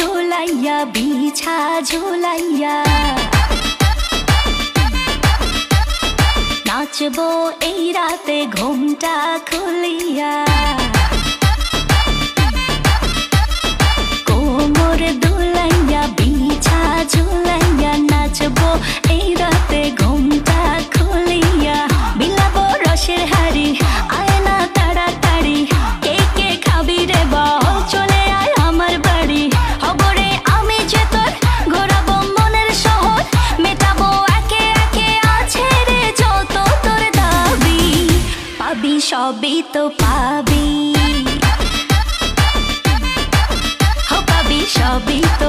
দোলাইয়া বিছা ঝুলাইয়া নাচবো এই রাতে ঘুমটা খুলিয়া কোমর দোলাইয়া বিছা ঝুলাইয়া নাচবো এই রাতে ঘুমটা খুলিয়া বিলাবো রসের হাড়ি আয় না তাড়াতাড়ি কে কে খাবি রে বল চলে আয় আমার বাড়ি হবরে আমি যে তোর ঘোরাবো মনের শহর মেটাবো একে একে আছে রে যত তোর দাবি পাবি সবই তো পাবি পাবি সবই তো